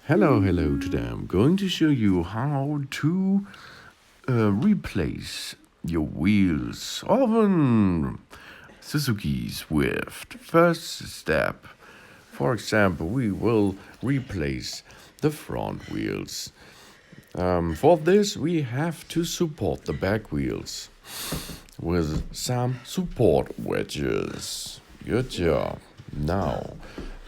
Hello, today I'm going to show you how to replace your wheels of a Suzuki Swift. First step, for example, we will replace the front wheels. For this, we have to support the back wheels with some support wedges. Good job. Now,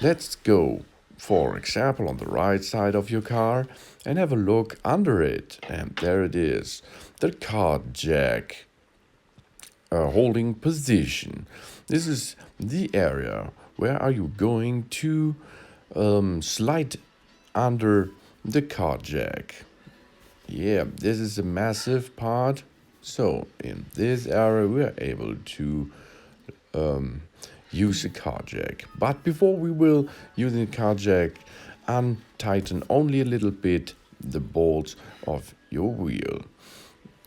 let's go, for example, on the right side of your car and have a look under it. And there it is, the car jack holding position. This is the area where are you going to slide under the car jack. Yeah, this is a massive part. So in this area we are able to use a car jack. But before we will use the car jack, untighten only a little bit the bolts of your wheel.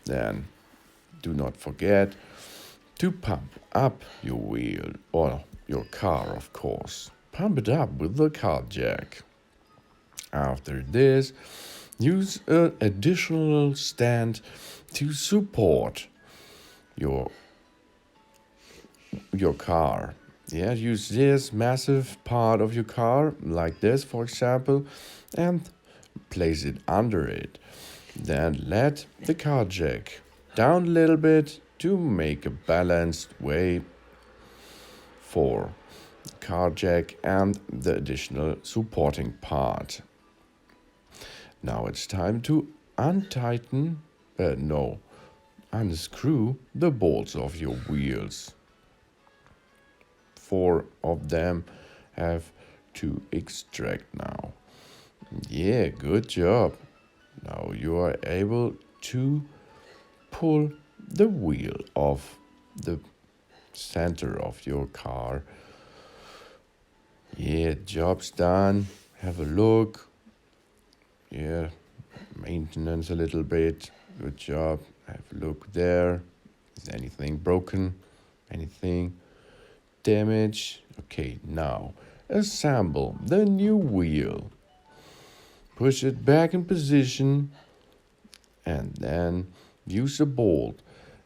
Then do not forget to pump up your wheel or your car, of course. Pump it up with the car jack. After this, use an additional stand to support your car. Yeah, use this massive part of your car, like this, for example, and place it under it. Then let the car jack down a little bit to make a balanced way for the car jack and the additional supporting part. Now it's time to unscrew the bolts of your wheels. 4 of them have to extract now. Yeah, good job. Now you are able to pull the wheel off the center of your car. Yeah, job's done. Have a look. Yeah, maintenance a little bit. Good job. Have a look there. Is anything broken? Anything damaged? Okay, now assemble the new wheel. Push it back in position and then use a bolt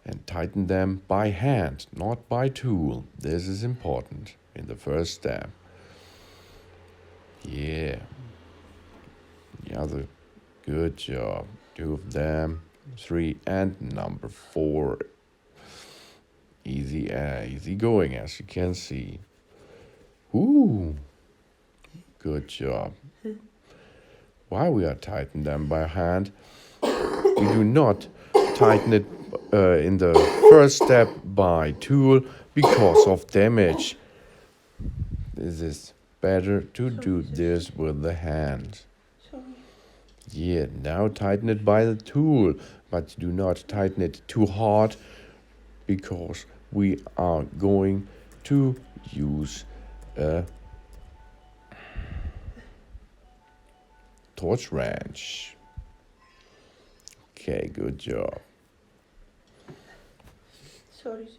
and tighten them by hand, not by tool. This is important in the first step. Yeah. The other, good job. 2 of them, 3 and number 4. Easy going, as you can see. Ooh, good job. Why we are tightening them by hand? We do not tighten it in the first step by tool because of damage. This is better to do this with the hand. Yeah, now tighten it by the tool, but do not tighten it too hard because we are going to use a torch wrench. Okay, good job.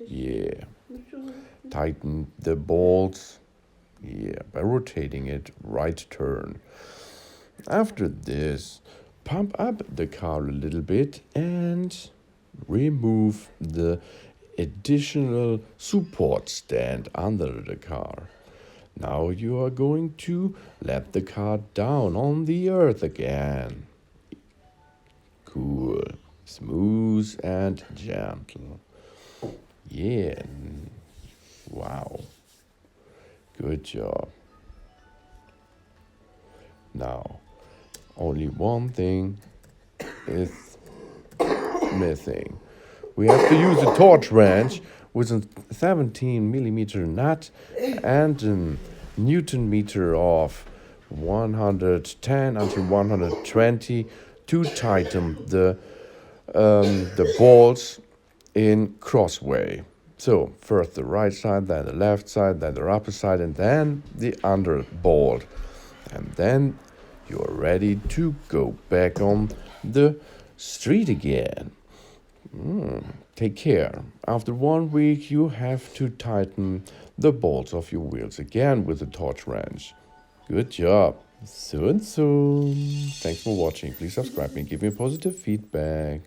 Yeah, tighten the bolts. Yeah, by rotating it right turn. After this, pump up the car a little bit and remove the additional support stand under the car. Now you are going to let the car down on the earth again. Cool, smooth and gentle. Yeah, wow, good job. Now, only one thing is missing. We have to use a torch wrench with a 17mm nut and a Newton meter of 110 until 120 to tighten the bolts in crossway. So first the right side, then the left side, then the upper side, and then the under bolt. And then you're ready to go back on the street again. Take care. After 1 week, you have to tighten the bolts of your wheels again with a torch wrench. Good job. soon. Thanks for watching. Please subscribe and give me positive feedback.